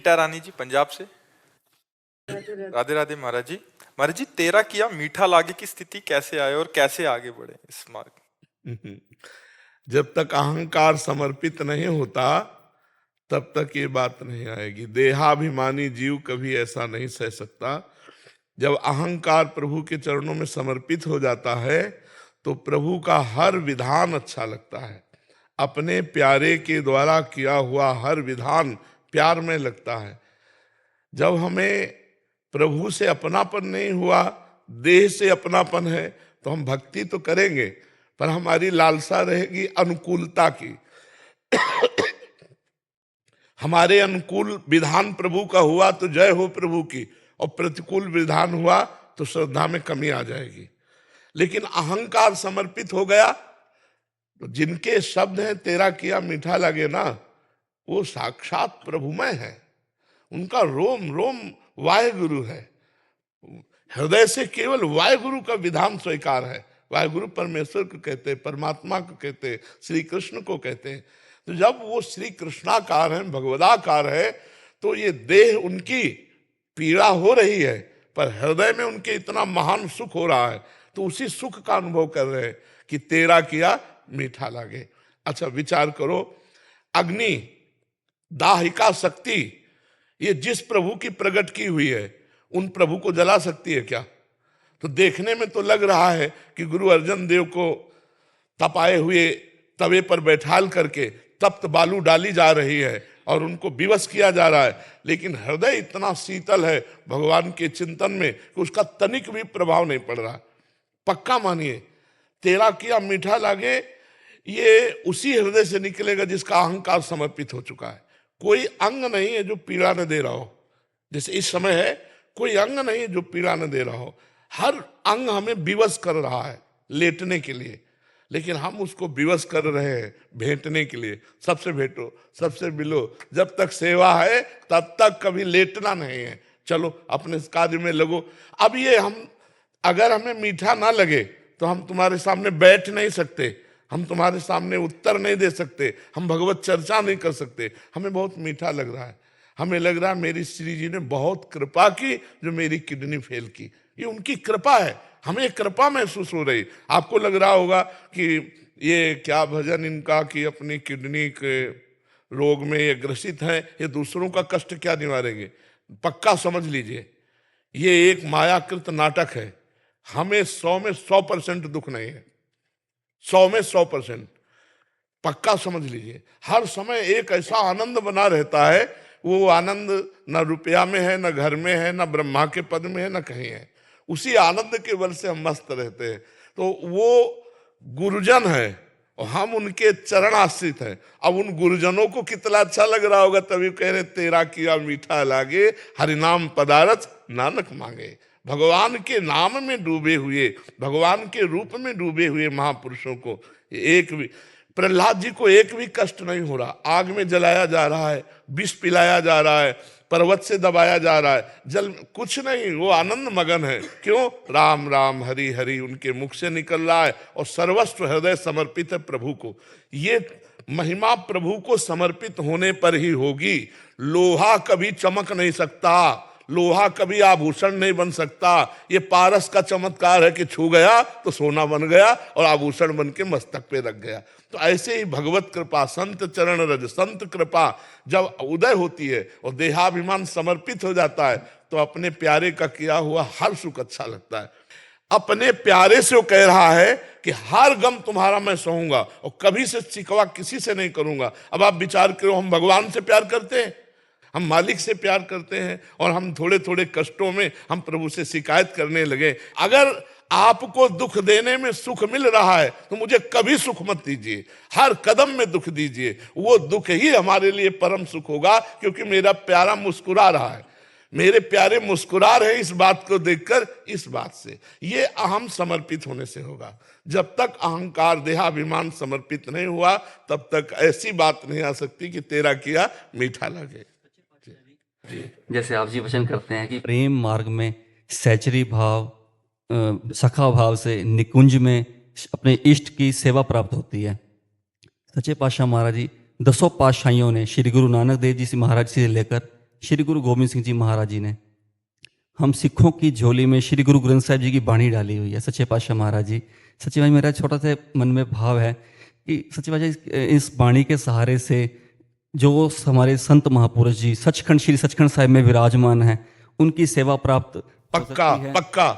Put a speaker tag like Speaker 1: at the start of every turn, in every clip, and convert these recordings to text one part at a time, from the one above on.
Speaker 1: रीटा रानी जी पंजाब से। राधे राधे महाराज जी। महाराज जी, तेरा किया मीठा लागे की स्थिति कैसे आए और कैसे आगे बढ़े इस मार्ग?
Speaker 2: जब तक अहंकार समर्पित नहीं होता तब तक ये बात नहीं आएगी। देहाभिमानी जीव कभी ऐसा नहीं सह सकता। जब अहंकार प्रभु के चरणों में समर्पित हो जाता है तो प्रभु का हर विधान अच्छा लगता है। अपने प्यारे के द्वारा किया हुआ हर विधान प्यार में लगता है। जब हमें प्रभु से अपनापन नहीं हुआ, देह से अपनापन है, तो हम भक्ति तो करेंगे पर हमारी लालसा रहेगी अनुकूलता की। हमारे अनुकूल विधान प्रभु का हुआ तो जय हो प्रभु की, और प्रतिकूल विधान हुआ तो श्रद्धा में कमी आ जाएगी। लेकिन अहंकार समर्पित हो गया तो जिनके शब्द हैं तेरा किया मीठा लगे ना, वो साक्षात प्रभुमय है। उनका रोम रोम वाहेगुरु है। हृदय से केवल वाहेगुरु का विधान स्वीकार है। वाहेगुरु परमेश्वर को कहते हैं, परमात्मा को कहते हैं, श्री कृष्ण को कहते हैं। तो जब वो श्री कृष्णाकार है, भगवदाकार है, तो ये देह उनकी पीड़ा हो रही है पर हृदय में उनके इतना महान सुख हो रहा है, तो उसी सुख का अनुभव कर रहे हैं कि तेरा किया मीठा लागे। अच्छा विचार करो, अग्नि दाहिका शक्ति ये जिस प्रभु की प्रकट की हुई है उन प्रभु को जला सकती है क्या? तो देखने में तो लग रहा है कि गुरु अर्जन देव को तपाए हुए तवे पर बैठाल करके तप्त बालू डाली जा रही है और उनको विवश किया जा रहा है, लेकिन हृदय इतना शीतल है भगवान के चिंतन में कि उसका तनिक भी प्रभाव नहीं पड़ रहा। पक्का मानिए, तेरा किया मीठा लागे ये उसी हृदय से निकलेगा जिसका अहंकार समर्पित हो चुका है। कोई अंग नहीं है जो पीड़ा न दे रहा हो। जैसे इस समय है, कोई अंग नहीं है जो पीड़ा न दे रहा हो। हर अंग हमें विवश कर रहा है लेटने के लिए, लेकिन हम उसको विवश कर रहे हैं भेंटने के लिए। सबसे भेंटो, सबसे मिलो, जब तक सेवा है तब तक कभी लेटना नहीं है। चलो अपने कार्य में लगो। अब ये हम अगर हमें मीठा ना लगे तो हम तुम्हारे सामने बैठ नहीं सकते, हम तुम्हारे सामने उत्तर नहीं दे सकते, हम भगवत चर्चा नहीं कर सकते। हमें बहुत मीठा लग रहा है, हमें लग रहा है मेरी श्री जी ने बहुत कृपा की जो मेरी किडनी फेल की। ये उनकी कृपा है, हमें कृपा महसूस हो रही। आपको लग रहा होगा कि ये क्या भजन इनका कि अपनी किडनी के रोग में ये ग्रसित हैं, ये दूसरों का कष्ट क्या निवारेंगे। पक्का समझ लीजिए ये एक मायाकृत नाटक है। हमें 100 में 100% दुख नहीं है, 100 में 100%। पक्का समझ लीजिए, हर समय एक ऐसा आनंद बना रहता है। वो आनंद न रुपया में है, न घर में है, न ब्रह्मा के पद में है, न कहीं है। उसी आनंद के बल से हम मस्त रहते हैं। तो वो गुरुजन है और हम उनके चरण आश्रित हैं। अब उन गुरुजनों को कितना अच्छा लग रहा होगा, तभी कह रहे तेरा किया मीठा लागे, हरिनाम पदारथ नानक मांगे। भगवान के नाम में डूबे हुए, भगवान के रूप में डूबे हुए महापुरुषों को एक भी, प्रहलाद जी को एक भी कष्ट नहीं हो रहा। आग में जलाया जा रहा है, विष पिलाया जा रहा है, पर्वत से दबाया जा रहा है, जल कुछ नहीं, वो आनंद मगन है। क्यों? राम राम हरि हरि उनके मुख से निकल रहा है और सर्वस्व हृदय समर्पित है प्रभु को। ये महिमा प्रभु को समर्पित होने पर ही होगी। लोहा कभी चमक नहीं सकता, लोहा कभी आभूषण नहीं बन सकता। ये पारस का चमत्कार है कि छू गया तो सोना बन गया और आभूषण बन के मस्तक पे रख गया। तो ऐसे ही भगवत कृपा, संत चरण रज, संत कृपा जब उदय होती है और देहाभिमान समर्पित हो जाता है तो अपने प्यारे का किया हुआ हर सुख अच्छा लगता है। अपने प्यारे से वो कह रहा है कि हर गम तुम्हारा मैं सहूंगा और कभी से शिकवा किसी से नहीं करूंगा। अब आप विचार करो, हम भगवान से प्यार करते हैं, हम मालिक से प्यार करते हैं और हम थोड़े थोड़े कष्टों में हम प्रभु से शिकायत करने लगे। अगर आपको दुख देने में सुख मिल रहा है तो मुझे कभी सुख मत दीजिए, हर कदम में दुख दीजिए। वो दुख ही हमारे लिए परम सुख होगा, क्योंकि मेरा प्यारा मुस्कुरा रहा है, मेरे प्यारे मुस्कुरा रहे इस बात को देखकर। इस बात से ये अहम समर्पित होने से होगा। जब तक अहंकार देहाभिमान समर्पित नहीं हुआ तब तक ऐसी बात नहीं आ सकती कि तेरा किया मीठा लगे।
Speaker 3: जैसे आप जी वचन करते हैं कि
Speaker 4: प्रेम मार्ग में सैचरी भाव, सखा भाव से निकुंज में अपने इष्ट की सेवा प्राप्त होती है। सच्चे पातशाह महाराज जी 10 पातशाहियों ने श्री गुरु नानक देव जी से महाराज से लेकर श्री गुरु गोविंद सिंह जी महाराज जी ने हम सिखों की झोली में श्री गुरु ग्रंथ साहिब जी की बाणी डाली हुई है, सच्चे पातशाह महाराज जी। सच्चे भाई, मेरा छोटा सा मन में भाव है कि सच्चे पातशाह इस बाणी के सहारे से जो हमारे संत महापुरुष जी सचखंड श्री सचखंड साहिब में विराजमान हैं, उनकी सेवा प्राप्त हो
Speaker 2: पक्का
Speaker 4: सकती है।
Speaker 2: पक्का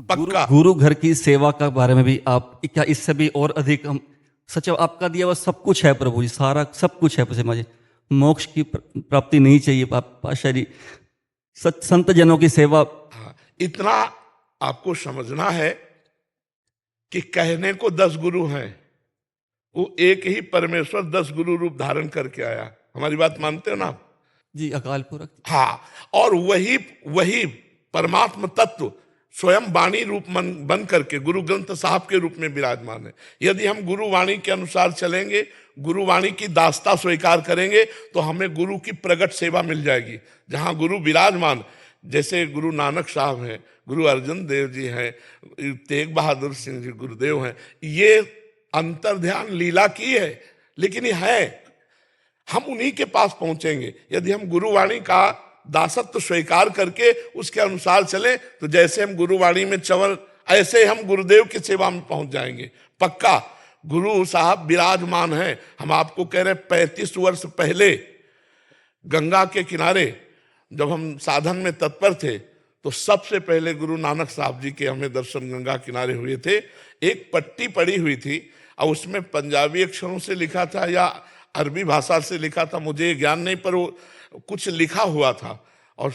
Speaker 2: पक्का।
Speaker 4: गुरु घर की सेवा का बारे में भी आप क्या इससे भी और अधिक हम सच आपका दिया हुआ सब कुछ है प्रभु जी, सारा सब कुछ है प्रभु जी। मोक्ष की प्राप्ति नहीं चाहिए पातशाह जी, संत जनों की सेवा।
Speaker 2: हाँ, इतना आपको समझना है कि कहने को 10 गुरु हैं, वो एक ही परमेश्वर 10 गुरु रूप धारण करके आया। हमारी बात मानते हो ना आप?
Speaker 4: जी, अकाल पुरख।
Speaker 2: हाँ, और वही परमात्म तत्व स्वयं वाणी रूप बन करके गुरु ग्रंथ साहब के रूप में विराजमान है। यदि हम गुरु वाणी के अनुसार चलेंगे, गुरु वाणी की दास्ता स्वीकार करेंगे, तो हमें गुरु की प्रगट सेवा मिल जाएगी। जहाँ गुरु विराजमान, जैसे गुरु नानक साहब हैं, गुरु अर्जन देव जी हैं, तेग बहादुर सिंह जी गुरुदेव हैं, ये अंतर्ध्यान लीला की है, लेकिन ये है, हम उन्हीं के पास पहुंचेंगे। यदि हम गुरुवाणी का दासत्व स्वीकार करके उसके अनुसार चले, तो जैसे हम गुरुवाणी में चंवर, ऐसे हम गुरुदेव की सेवा में पहुंच जाएंगे। पक्का गुरु साहब विराजमान हैं। हम आपको कह रहे 35 वर्ष पहले गंगा के किनारे जब हम साधन में तत्पर थे, तो सबसे पहले गुरु नानक साहब जी के हमें दर्शन गंगा किनारे हुए थे। एक पट्टी पड़ी हुई थी और उसमें पंजाबी अक्षरों से लिखा था या अरबी भाषा से लिखा था, मुझे ज्ञान नहीं, पर वो कुछ लिखा हुआ था, और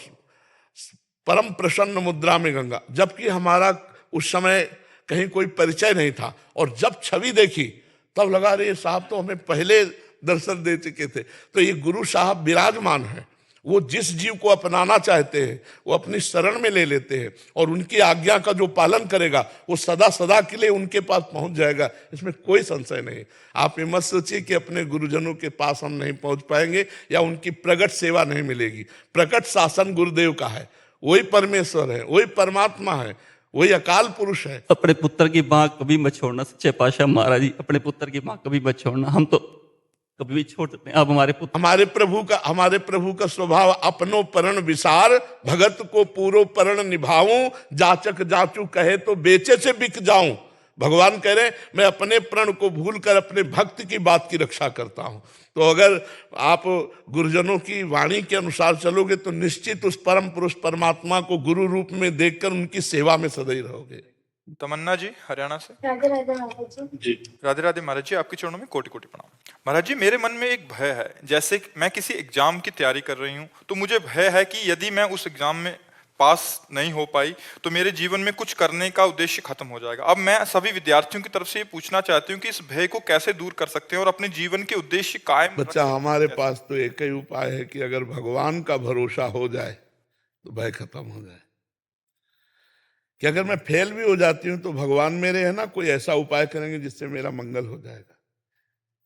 Speaker 2: परम प्रसन्न मुद्रा में गंगा। जबकि हमारा उस समय कहीं कोई परिचय नहीं था, और जब छवि देखी तब लगा रहे साहब तो हमें पहले दर्शन दे चुके थे। तो ये गुरु साहब विराजमान है। वो जिस जीव को अपनाना चाहते हैं वो अपनी शरण में ले लेते हैं, और उनकी आज्ञा का जो पालन करेगा वो सदा सदा के लिए उनके पास पहुंच जाएगा। इसमें कोई संशय नहीं। आप ये मत सोचिए कि अपने गुरुजनों के पास हम नहीं पहुंच पाएंगे या उनकी प्रगट सेवा नहीं मिलेगी। प्रकट शासन गुरुदेव का है, वही परमेश्वर है, वही परमात्मा है, वही अकाल पुरुष है।
Speaker 4: अपने पुत्र की माँ कभी मत छोड़ना सच्चे पातशाह महाराज जी, अपने पुत्र की माँ कभी मत छोड़ना। हम तो कभी भी छोड़ सकते हैं, अब हमारे पुत्र।
Speaker 2: हमारे प्रभु का स्वभाव अपनो परण विसार, भगत को पूरो परण निभाऊं, जाचक जाचू कहे तो बेचे से बिक जाऊं। भगवान कह रहे मैं अपने प्रण को भूलकर अपने भक्त की बात की रक्षा करता हूं। तो अगर आप गुरुजनों की वाणी के अनुसार चलोगे तो निश्चित उस परम पुरुष परमात्मा को गुरु रूप में देखकर उनकी सेवा में सदैव रहोगे।
Speaker 1: तमन्ना जी हरियाणा से।
Speaker 5: राधे राधे महाराज जी।
Speaker 1: राधे राधे महाराज जी, आपके चरणों में कोटि कोटि प्रणाम। महाराज जी, मेरे मन में एक भय है, जैसे मैं किसी एग्जाम की तैयारी कर रही हूँ, तो मुझे भय है कि यदि मैं उस एग्जाम में पास नहीं हो पाई तो मेरे जीवन में कुछ करने का उद्देश्य खत्म हो जाएगा। अब मैं सभी विद्यार्थियों की तरफ से ये पूछना चाहती हूँ कि इस भय को कैसे दूर कर सकते हैं और अपने जीवन के उद्देश्य कायम।
Speaker 2: बच्चा, हमारे पास तो एक ही उपाय है कि अगर भगवान का भरोसा हो जाए तो भय खत्म हो जाए। कि अगर मैं फेल भी हो जाती हूं तो भगवान मेरे है ना, कोई ऐसा उपाय करेंगे जिससे मेरा मंगल हो जाएगा।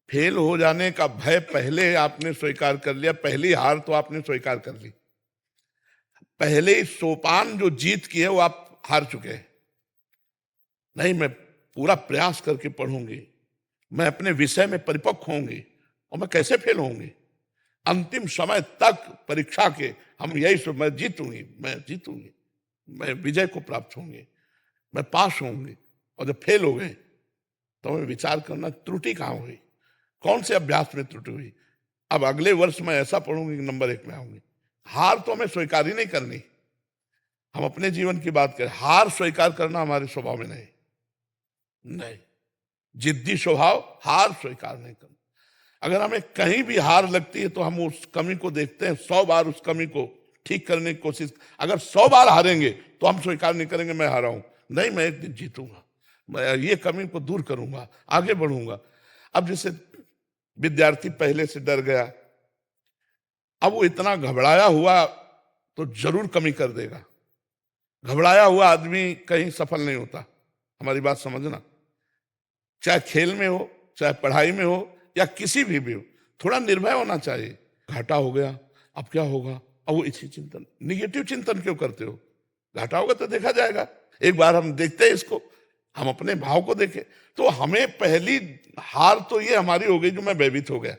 Speaker 2: फेल हो जाने का भय पहले आपने स्वीकार कर लिया, पहली हार तो आपने स्वीकार कर ली, पहले ही सोपान जो जीत की है वो आप हार चुके हैं। नहीं, मैं पूरा प्रयास करके पढ़ूंगी, मैं अपने विषय में परिपक्व होंगी, और मैं कैसे फेल होंगी। अंतिम समय तक परीक्षा के हम यही सो, मैं जीतूंगी, मैं विजय को प्राप्त होंगे, मैं पास होंगे। और जब फेल हो गए तो हमें विचार करना त्रुटि कहाँ हुई, कौन से अभ्यास में त्रुटि हुई। अब अगले वर्ष मैं ऐसा पढ़ूंगी कि नंबर 1 में आऊंगी। हार तो हमें स्वीकार ही नहीं करनी। हम अपने जीवन की बात करें, हार स्वीकार करना हमारे स्वभाव में नहीं। जिद्दी स्वभाव, हार स्वीकार नहीं करना। अगर हमें कहीं भी हार लगती है तो हम उस कमी को देखते हैं, 100 बार उस कमी को ठीक करने की कोशिश। अगर 100 बार हारेंगे तो हम स्वीकार नहीं करेंगे मैं हारा हूं। नहीं, मैं एक दिन जीतूंगा, मैं ये कमी को दूर करूंगा, आगे बढ़ूंगा। अब जैसे विद्यार्थी पहले से डर गया, अब वो इतना घबराया हुआ तो जरूर कमी कर देगा। घबराया हुआ आदमी कहीं सफल नहीं होता। हमारी बात समझना, चाहे खेल में हो, चाहे पढ़ाई में हो, या किसी भी हो, थोड़ा निर्भय होना चाहिए। घाटा हो गया, अब क्या होगा, अब वो इसी चिंतन, निगेटिव चिंतन क्यों करते हो। घाटा होगा तो देखा जाएगा। एक बार हम देखते हैं इसको, हम अपने भाव को देखें। तो हमें पहली हार तो ये हमारी हो गई जो मैं भयभीत हो गया।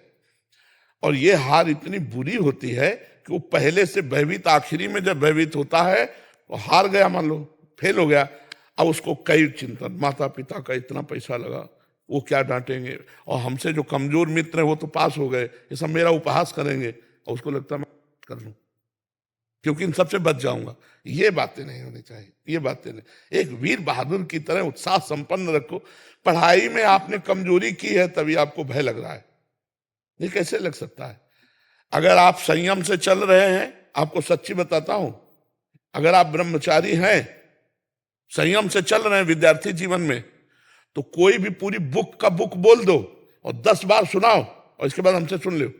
Speaker 2: और ये हार इतनी बुरी होती है कि कि वो पहले से भयभीत, आखिरी में जब भयभीत होता है वो हार गया, मान लो फेल हो गया, अब उसको कई चिंतन, माता पिता का इतना पैसा लगा, वो क्या डांटेंगे, और हमसे जो कमजोर मित्र हैं वो तो पास हो गए, ये सब मेरा उपहास करेंगे, और उसको लगता है मैं कर लूं क्योंकि इन सबसे बच जाऊंगा। ये बातें नहीं होनी चाहिए, ये बातें नहीं। एक वीर बहादुर की तरह उत्साह संपन्न रखो। पढ़ाई में आपने कमजोरी की है तभी आपको भय लग रहा है, ये कैसे लग सकता है? अगर आप संयम से चल रहे हैं, आपको सच्ची बताता हूं, अगर आप ब्रह्मचारी हैं, संयम से चल रहे हैं विद्यार्थी जीवन में, तो कोई भी पूरी बुक का बुक बोल दो और 10 बार सुनाओ और इसके बाद हमसे सुन लो।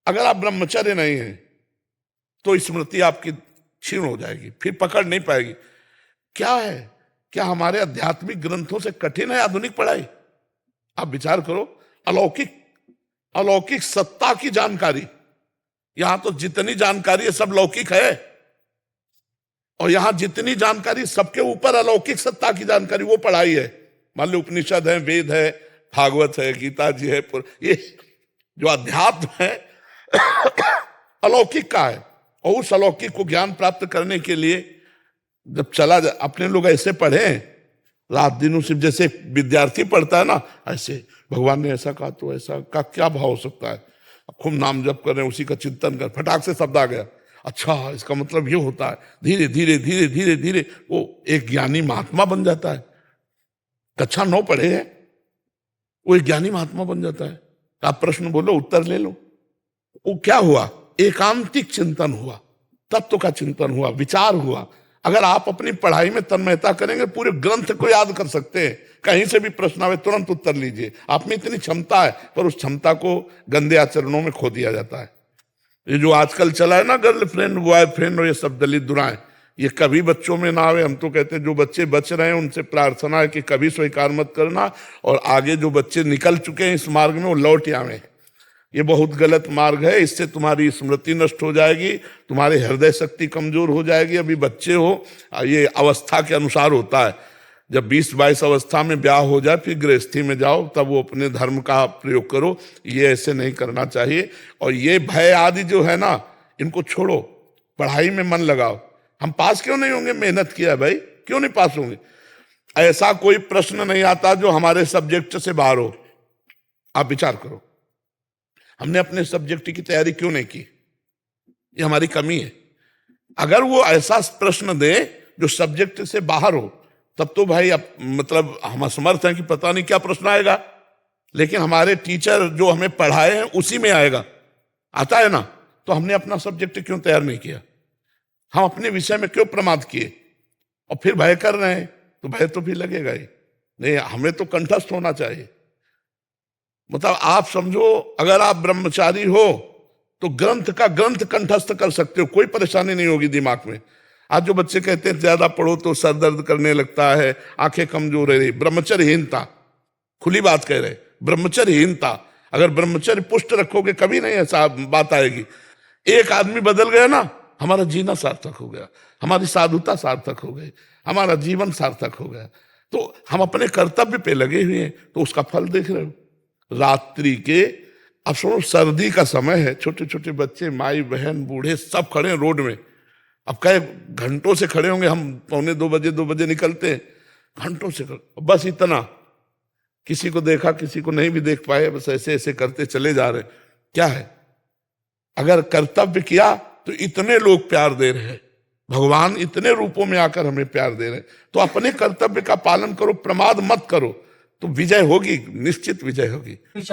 Speaker 2: अगर आप ब्रह्मचर्य नहीं हैं तो स्मृति आपकी क्षीण हो जाएगी, फिर पकड़ नहीं पाएगी। क्या है, क्या हमारे आध्यात्मिक ग्रंथों से कठिन है आधुनिक पढ़ाई? आप विचार करो, अलौकिक सत्ता की जानकारी, यहां तो जितनी जानकारी है सब लौकिक है, और यहां जितनी जानकारी सबके ऊपर अलौकिक सत्ता की जानकारी, वो पढ़ाई है। मान लो उपनिषद है, वेद है, भागवत है, गीता जी है, ये जो अध्यात्म है अलौकिक का है, और उस अलौकिक को ज्ञान प्राप्त करने के लिए जब चला जा, अपने लोग ऐसे पढ़े रात दिन, उसे जैसे विद्यार्थी पढ़ता है ना, ऐसे भगवान ने ऐसा कहा तो ऐसा का क्या भाव हो सकता है, अब खूब नाम जप कर रहे हैं, उसी का चिंतन कर, फटाक से शब्द आ गया, अच्छा इसका मतलब ये होता है। धीरे धीरे धीरे धीरे धीरे वो एक ज्ञानी महात्मा बन जाता है। कक्षा 9 पढ़े हैं, वो एक ज्ञानी महात्मा बन जाता है। आप प्रश्न बोलो, उत्तर ले लो। वो क्या हुआ? एकांतिक चिंतन हुआ, तत्व का चिंतन हुआ, विचार हुआ। अगर आप अपनी पढ़ाई में तन्मयता करेंगे, पूरे ग्रंथ को याद कर सकते हैं, कहीं से भी प्रश्न आवे तुरंत उत्तर लीजिए। आप में इतनी क्षमता है, पर उस क्षमता को गंदे आचरणों में खो दिया जाता है। ये जो आजकल चला है ना, गर्लफ्रेंड बॉयफ्रेंड और ये सब दलित दुराएं, ये कभी बच्चों में ना आवे। हम तो कहते हैं जो बच्चे बच रहे हैं उनसे प्रार्थना है कि कभी स्वीकार मत करना, और आगे जो बच्चे निकल चुके हैं इस मार्ग में वो लौट आवे। ये बहुत गलत मार्ग है, इससे तुम्हारी स्मृति नष्ट हो जाएगी, तुम्हारी हृदय शक्ति कमजोर हो जाएगी। अभी बच्चे हो, ये अवस्था के अनुसार होता है। जब 20-22 अवस्था में ब्याह हो जाए फिर गृहस्थी में जाओ, तब वो अपने धर्म का प्रयोग करो। ये ऐसे नहीं करना चाहिए। और ये भय आदि जो है ना, इनको छोड़ो, पढ़ाई में मन लगाओ। हम पास क्यों नहीं होंगे? मेहनत किया भाई, क्यों नहीं पास होंगे? ऐसा कोई प्रश्न नहीं आता जो हमारे सब्जेक्ट से बाहर हो। आप विचार करो, हमने अपने सब्जेक्ट की तैयारी क्यों नहीं की? ये हमारी कमी है। अगर वो ऐसा प्रश्न दे जो सब्जेक्ट से बाहर हो, तब तो भाई अब मतलब हम असमर्थ हैं कि पता नहीं क्या प्रश्न आएगा। लेकिन हमारे टीचर जो हमें पढ़ाए हैं उसी में आएगा, आता है ना, तो हमने अपना सब्जेक्ट क्यों तैयार नहीं किया? हम अपने विषय में क्यों प्रमाद किए? और फिर भय कर रहे हैं, तो भय तो भी लगेगा ही। नहीं, हमें तो कंठस्थ होना चाहिए। मतलब आप समझो, अगर आप ब्रह्मचारी हो तो ग्रंथ का ग्रंथ कंठस्थ कर सकते हो, कोई परेशानी नहीं होगी दिमाग में। आज जो बच्चे कहते हैं ज्यादा पढ़ो तो सर दर्द करने लगता है, आंखें कमजोर है, ब्रह्मचर्यहीनता, खुली बात कह रहे, ब्रह्मचर्यहीनता। अगर ब्रह्मचर्य पुष्ट रखोगे कभी नहीं ऐसा बात आएगी। एक आदमी बदल गया ना, हमारा जीना सार्थक हो गया, हमारी साधुता सार्थक हो गई, हमारा जीवन सार्थक हो गया। तो हम अपने कर्तव्य पे लगे हुए हैं, तो उसका फल देख रहे हो। रात्रि के, अब सुनो, सर्दी का समय है, छोटे छोटे बच्चे, माई बहन बूढ़े सब खड़े हैं रोड में। अब कई घंटों से खड़े होंगे, हम 2 बजे निकलते हैं, घंटों से खड़े, बस इतना, किसी को देखा किसी को नहीं भी देख पाए, बस ऐसे ऐसे करते चले जा रहे। क्या है? अगर कर्तव्य किया तो इतने लोग प्यार दे रहे हैं, भगवान इतने रूपों में आकर हमें प्यार दे रहे हैं, तो अपने कर्तव्य का पालन करो, प्रमाद मत करो, तो विजय होगी, निश्चित विजय होगी।